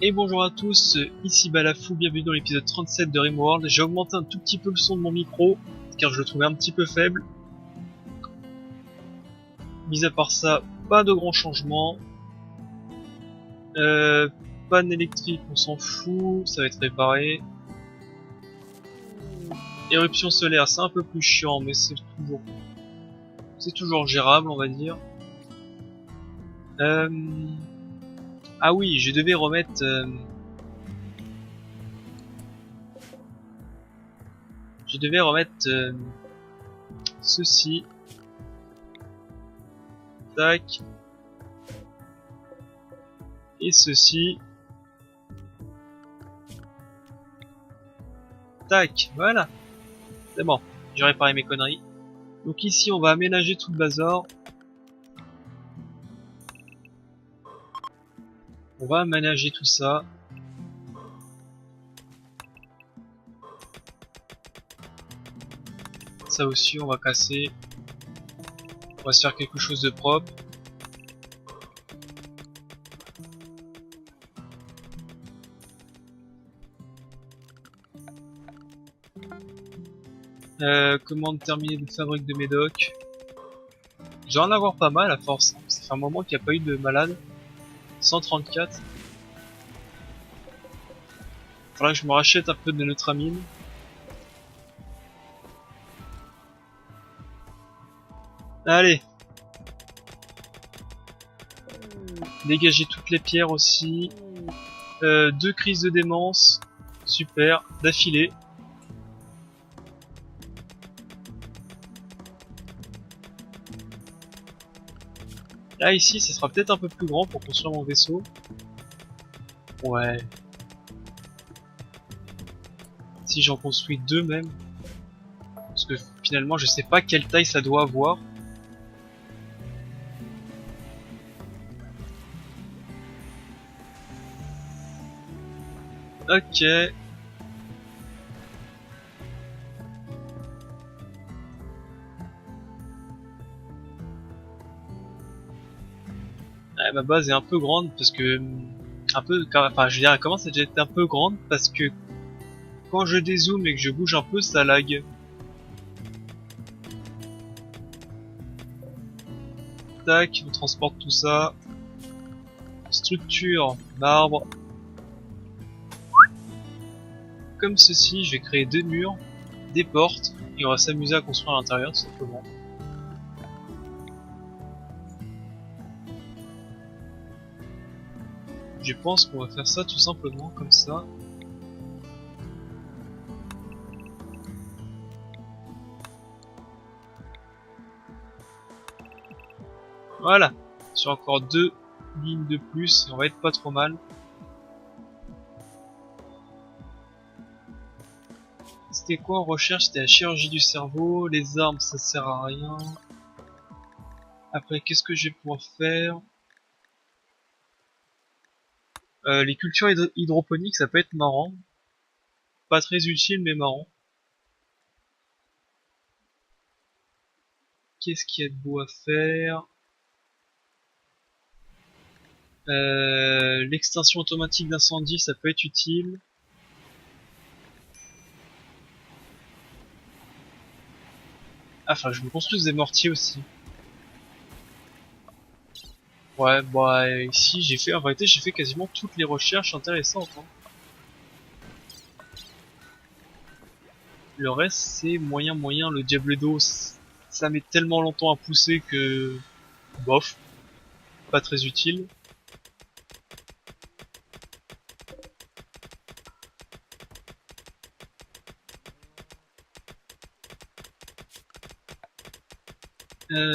Et bonjour à tous, ici Balafou, bienvenue dans l'épisode 37 de RimWorld. J'ai augmenté un tout petit peu le son de mon micro, car je le trouvais un petit peu faible. Mis à part ça, pas de grands changements. Panne électrique, on s'en fout, ça va être réparé. Éruption solaire, c'est un peu plus chiant, mais c'est toujours gérable, on va dire. Ah oui, je devais remettre... ceci. Tac. Et ceci. Tac, voilà. C'est bon, j'ai réparé mes conneries. Donc ici, on va aménager tout le bazar. On va aménager tout ça. Ça aussi, on va casser. On va se faire quelque chose de propre. Commande terminée de fabrique de médoc. Je vais en avoir pas mal à force. Ça fait un moment qu'il n'y a pas eu de malade. 134. Faudra que je me rachète un peu de neutramine. Allez. Dégager toutes les pierres aussi. 2 crises de démence. Super. D'affilée. Là ici, ça sera peut-être un peu plus grand pour construire mon vaisseau. Ouais. Si j'en construis 2 même. Parce que finalement, je sais pas quelle taille ça doit avoir. Ok. Ouais, ma base est un peu grande parce que enfin je veux dire, elle commence à déjà être un peu grande parce que quand je dézoome et que je bouge un peu, ça lag. Tac, on transporte tout ça. Structure, marbre. Comme ceci, je vais créer 2 murs, des portes, et on va s'amuser à construire à l'intérieur tout simplement. Je pense qu'on va faire ça tout simplement comme ça. Voilà, sur encore 2 lignes de plus, et on va être pas trop mal. C'était quoi en recherche? C'était la chirurgie du cerveau, les armes ça sert à rien. Après qu'est-ce que je vais pouvoir faire? Les cultures hydroponiques ça peut être marrant. Pas très utile mais marrant. Qu'est-ce qu'il y a de beau à faire? L'extinction automatique d'incendie ça peut être utile. Ah, enfin je me construis des mortiers aussi. Ouais, bah ici en vérité j'ai fait quasiment toutes les recherches intéressantes. Hein. Le reste c'est moyen moyen, le Diabledo ça met tellement longtemps à pousser que bof, pas très utile.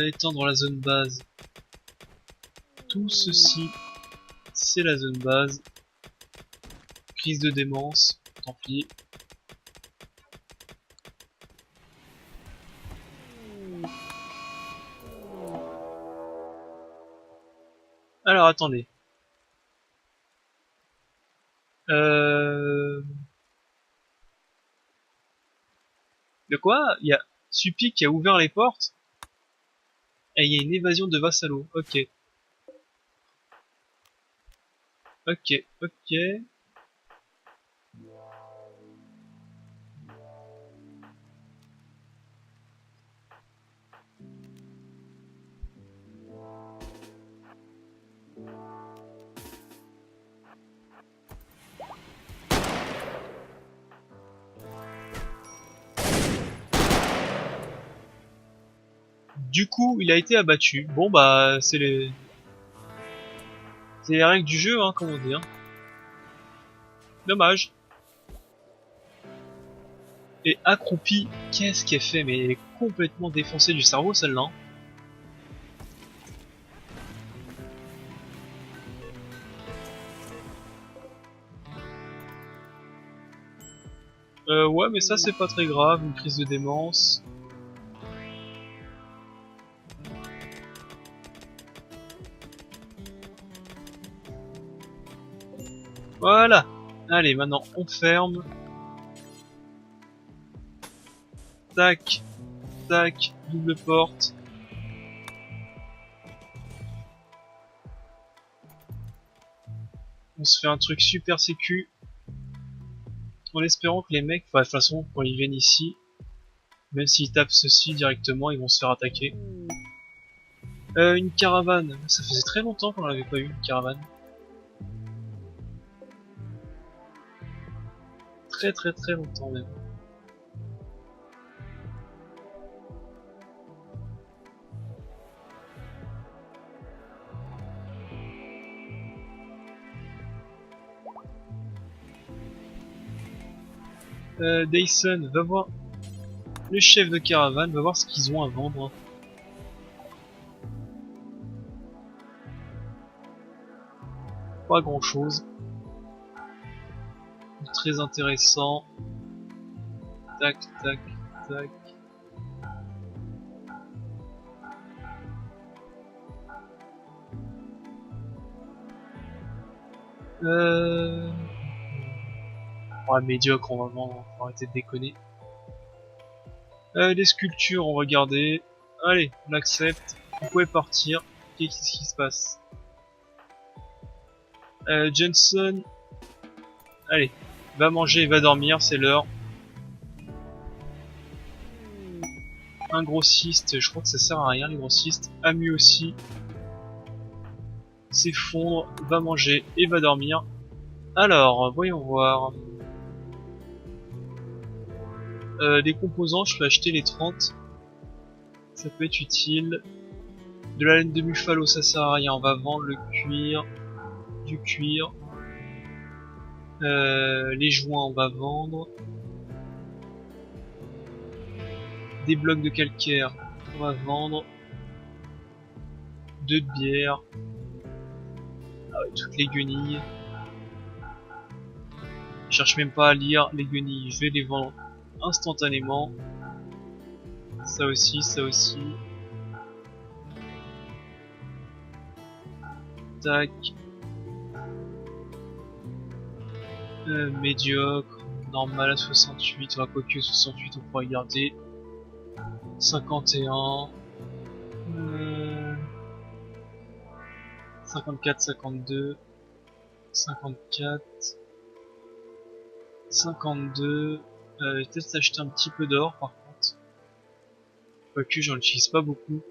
Étendre la zone base. Tout ceci c'est la zone base. Crise de démence, tant pis. Alors attendez. Euh... De quoi? Il y a Supi qui a ouvert les portes et il y a une évasion de Vassalo. Ok. Ok, ok. Du coup, il a été abattu. Bon bah, c'est les règles du jeu, hein, comme on dit. Hein. Dommage. Et accroupie, qu'est-ce qu'elle fait? Mais elle est complètement défoncée du cerveau, celle-là. Hein. Ouais, mais ça, c'est pas très grave. Une crise de démence. Voilà. Allez, maintenant, on ferme. Tac, tac, double porte. On se fait un truc super sécu. En espérant que les mecs, enfin, de toute façon, quand ils viennent ici, même s'ils tapent ceci directement, ils vont se faire attaquer. Une caravane. Ça faisait très longtemps qu'on n'avait pas eu une caravane. Très très très longtemps même. Dyson, va voir le chef de caravane, va voir ce qu'ils ont à vendre. Pas grand chose. Très intéressant. Tac, tac, tac. Ouais, médiocre, on va vendre, faut arrêter de déconner. Des sculptures, on va garder. Allez, on accepte. Vous pouvez partir. Qu'est-ce qui se passe? Jensen, allez, va manger et va dormir, c'est l'heure. Un grossiste, je crois que ça sert à rien les grossistes. Amu aussi. S'effondre, va manger et va dormir. Alors, voyons voir. Des composants, je peux acheter les 30. Ça peut être utile. De la laine de buffalo, ça sert à rien. On va vendre le cuir. Du cuir. Les joints, on va vendre. Des blocs de calcaire, on va vendre. 2 de bière. Ah ouais, toutes les guenilles. Je cherche même pas à lire les guenilles. Je vais les vendre instantanément. Ça aussi, ça aussi. Tac. Médiocre. Normal à 68. Ouais, quoique 68 on pourrait garder. 51. 54, 52. 54. 52. Peut-être acheter un petit peu d'or par contre. Quoique j'en utilise pas beaucoup.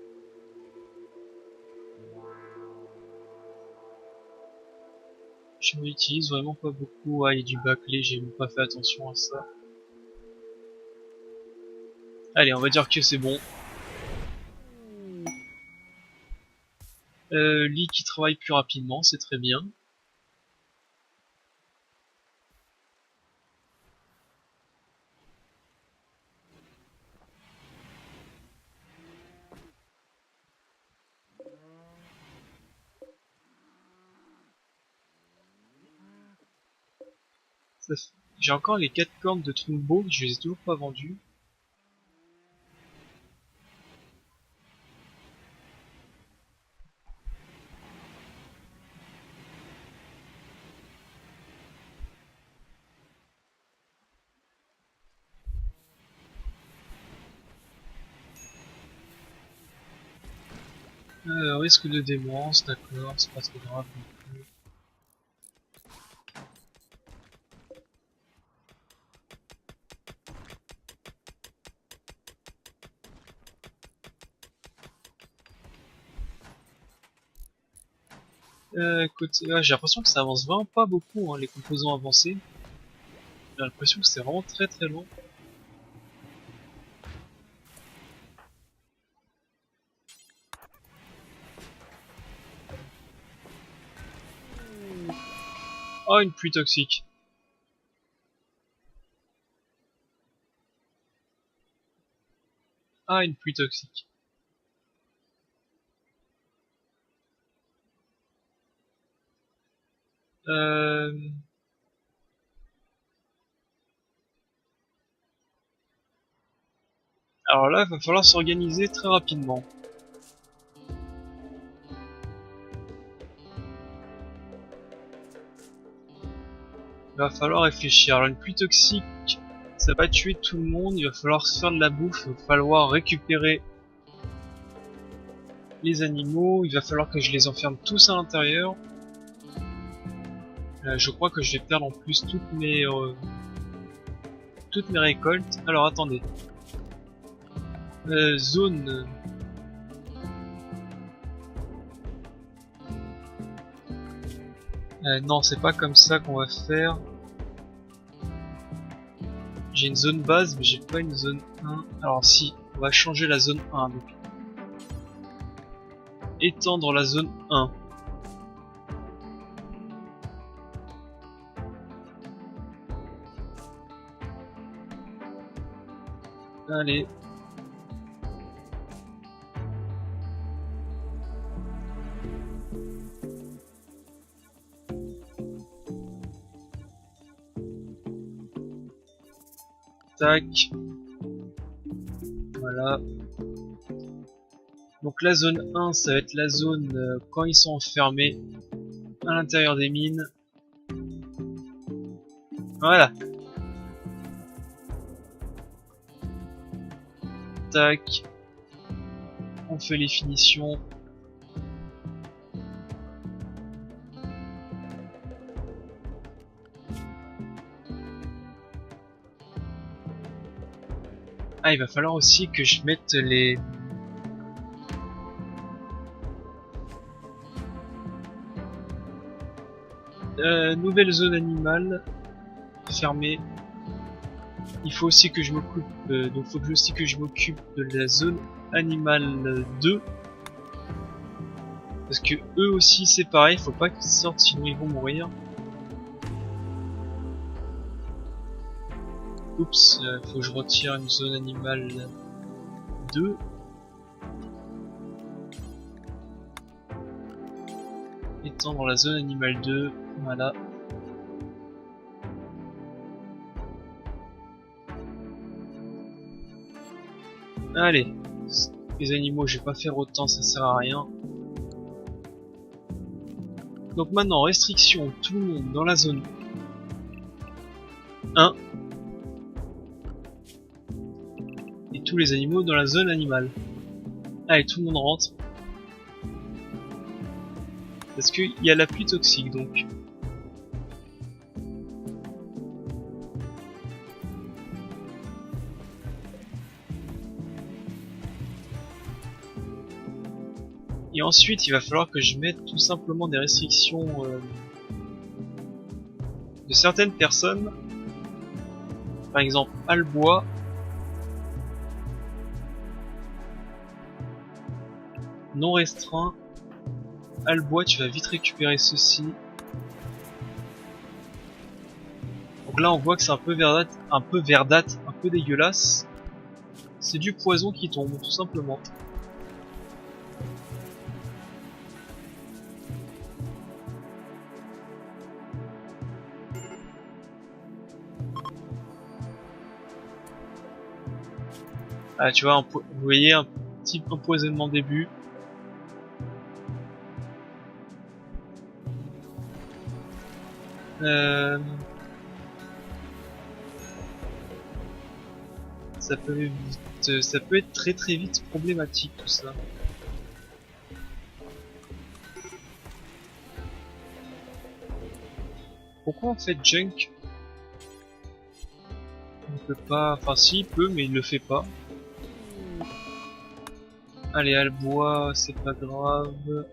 Je l'utilise vraiment pas beaucoup. Ah, il y a du bâclé, j'ai même pas fait attention à ça. Allez, on va dire que c'est bon. Lee qui travaille plus rapidement, c'est très bien. J'ai encore les 4 cornes de Trumbo, je les ai toujours pas vendues. Risque de démence, d'accord, c'est pas trop grave non plus. Côté... ouais, j'ai l'impression que ça avance vraiment pas beaucoup, hein, les composants avancés. J'ai l'impression que c'est vraiment très très long. Oh, une pluie toxique. Ah, une pluie toxique. Euh... Alors là, il va falloir s'organiser très rapidement. Il va falloir réfléchir. Alors une pluie toxique, ça va tuer tout le monde. Il va falloir se faire de la bouffe. Il va falloir récupérer les animaux. Il va falloir que je les enferme tous à l'intérieur. Je crois que je vais perdre en plus toutes mes récoltes. Alors attendez. Zone. Non, c'est pas comme ça qu'on va faire. J'ai une zone base, mais j'ai pas une zone 1. Alors si, on va changer la zone 1. Donc. Étendre la zone 1. Allez. Tac. Voilà. Donc la zone 1, ça va être la zone quand ils sont enfermés à l'intérieur des mines. Voilà. Tac. On fait les finitions. Ah, il va falloir aussi que je mette les... nouvelle zone animale fermée. Il faut aussi que je m'occupe donc faut aussi que je m'occupe de la zone animale 2 parce que eux aussi c'est pareil, faut pas qu'ils sortent sinon ils vont mourir. Oups, faut que je retire une zone animale 2. Étendre la zone animale 2, voilà. Allez, les animaux je vais pas faire autant, ça sert à rien. Donc maintenant, restriction, tout le monde dans la zone 1. Et tous les animaux dans la zone animale. Allez, tout le monde rentre. Parce qu'il y a la pluie toxique donc. Et ensuite, il va falloir que je mette tout simplement des restrictions de certaines personnes. Par exemple, Albois. Non restreint. Albois, tu vas vite récupérer ceci. Donc là, on voit que c'est un peu verdâtre, un peu dégueulasse. C'est du poison qui tombe, tout simplement. Ah, tu vois, vous voyez un petit empoisonnement début. Ça peut être très très vite problématique tout ça. Pourquoi en fait Junk ne peut pas, enfin si il peut mais il le fait pas. Allez, Albois, c'est pas grave.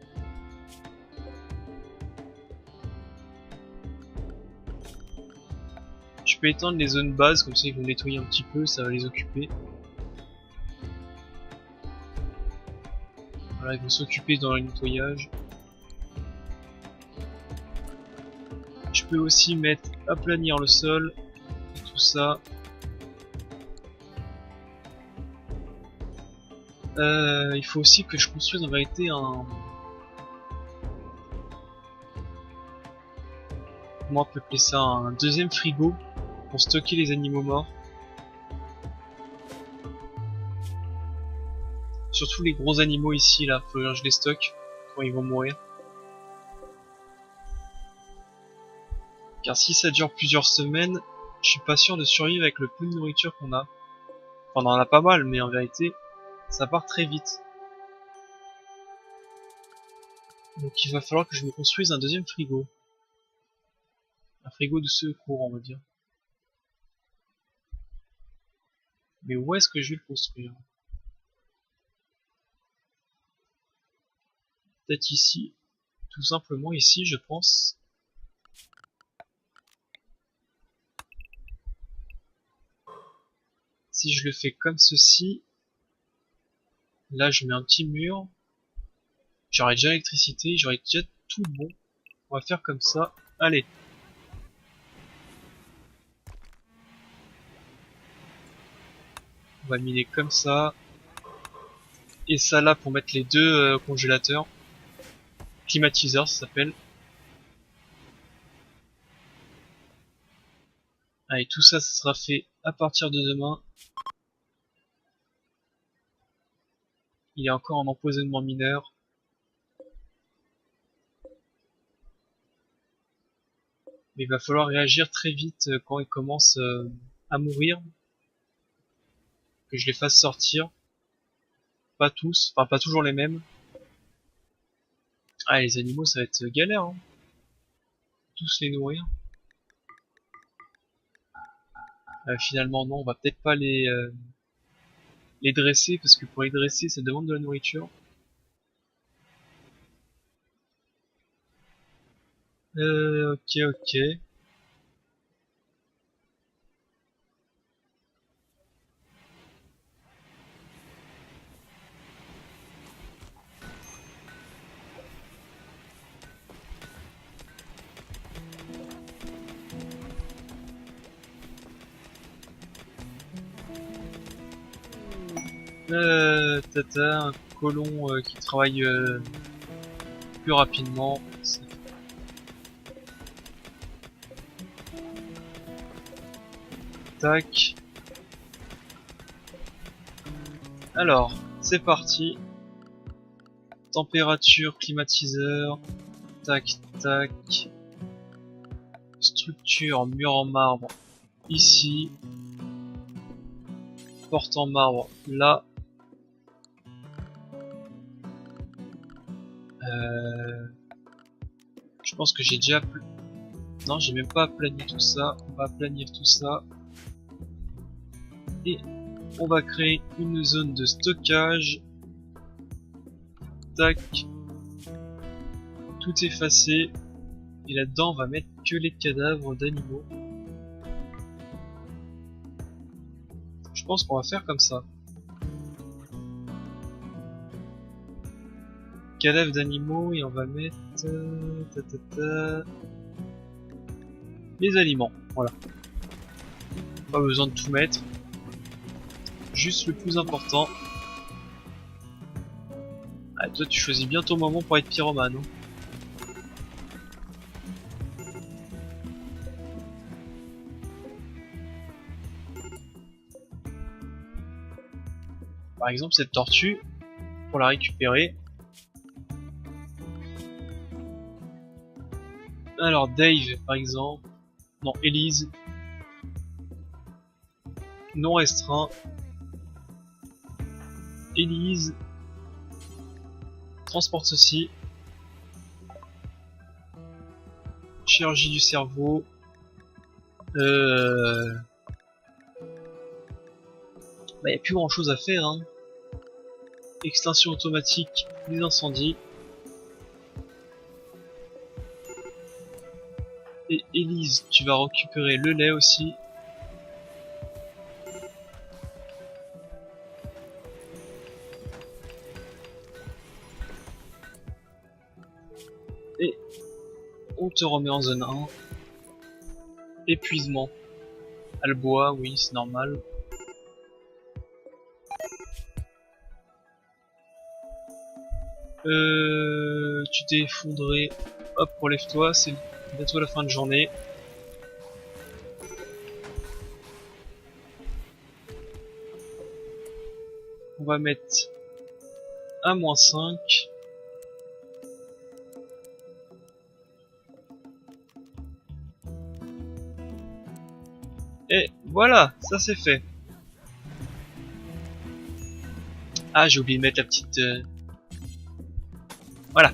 Je peux étendre les zones bases, comme ça ils vont nettoyer un petit peu, ça va les occuper. Voilà, ils vont s'occuper dans le nettoyage. Je peux aussi mettre aplanir le sol, tout ça. Il faut aussi que je construise en vérité un... Comment on peut appeler ça? Un deuxième frigo pour stocker les animaux morts. Surtout les gros animaux ici, là, faut que je les stocke quand ils vont mourir. Car si ça dure plusieurs semaines, je suis pas sûr de survivre avec le peu de nourriture qu'on a. Enfin, on en a pas mal, mais en vérité, ça part très vite. Donc il va falloir que je me construise un deuxième frigo. Un frigo de secours, on va dire. Mais où est-ce que je vais le construire? Peut-être ici. Tout simplement ici, je pense. Si je le fais comme ceci, là je mets un petit mur. J'aurai déjà l'électricité, j'aurai déjà tout bon. On va faire comme ça. Allez. On va miner comme ça. Et ça là pour mettre les deux congélateurs. Climatiseur ça s'appelle. Allez, tout ça, ça sera fait à partir de demain. Il est encore en empoisonnement mineur. Mais il va falloir réagir très vite quand il commence à mourir. Que je les fasse sortir. Pas tous, enfin pas toujours les mêmes. Ah, les animaux ça va être galère, hein. Tous les nourrir. Finalement non, on va peut-être pas les dresser, parce que pour les dresser ça demande de la nourriture. Ok. Un colon qui travaille plus rapidement. Tac. Alors, c'est parti. Température, climatiseur. Tac. Structure, mur en marbre. Ici. Porte en marbre. Là. Je pense que j'ai déjà... Non, j'ai même pas aplani tout ça. On va aplanir tout ça. Et on va créer une zone de stockage. Tac. Tout effacé. Et là-dedans, on va mettre que les cadavres d'animaux. Je pense qu'on va faire comme ça. Cadavres d'animaux et on va mettre les aliments. Voilà. Pas besoin de tout mettre. Juste le plus important. Ah, toi tu choisis bien ton moment pour être pyromane. Hein. Par exemple cette tortue, pour la récupérer. Alors Dave par exemple. Non, Elise. Non restreint. Elise. Transporte ceci. Chirurgie du cerveau. Bah y a plus grand chose à faire hein. Extinction automatique des incendies. Et Elise, tu vas récupérer le lait aussi. te remets en zone 1. Épuisement. Albois, oui, c'est normal. Tu t'es effondré. Hop, relève-toi, c'est bientôt la fin de journée. On va mettre un -5. Et voilà, ça c'est fait. Ah, j'ai oublié de mettre la petite... Voilà.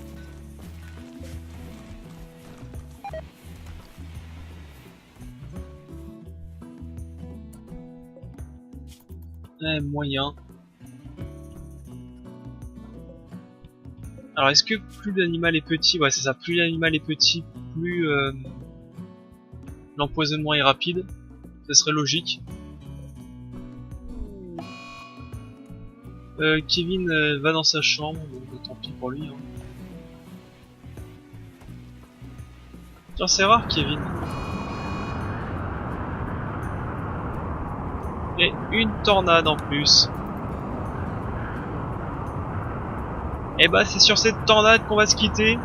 Moyen. Alors, est-ce que plus l'animal est petit, ouais c'est ça, plus l'animal est petit, plus l'empoisonnement est rapide. Ce serait logique. Kevin va dans sa chambre, donc tant pis pour lui. Hein. Tiens, c'est rare Kevin. Et une tornade en plus. Et bah c'est sur cette tornade qu'on va se quitter.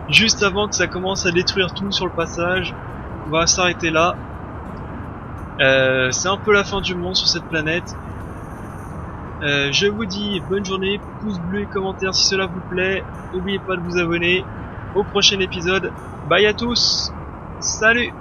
Juste avant que ça commence à détruire tout sur le passage. On va s'arrêter là. C'est un peu la fin du monde sur cette planète. Je vous dis bonne journée, pouce bleu et commentaire si cela vous plaît. N'oubliez pas de vous abonner. Au prochain épisode. Bye à tous. Salut.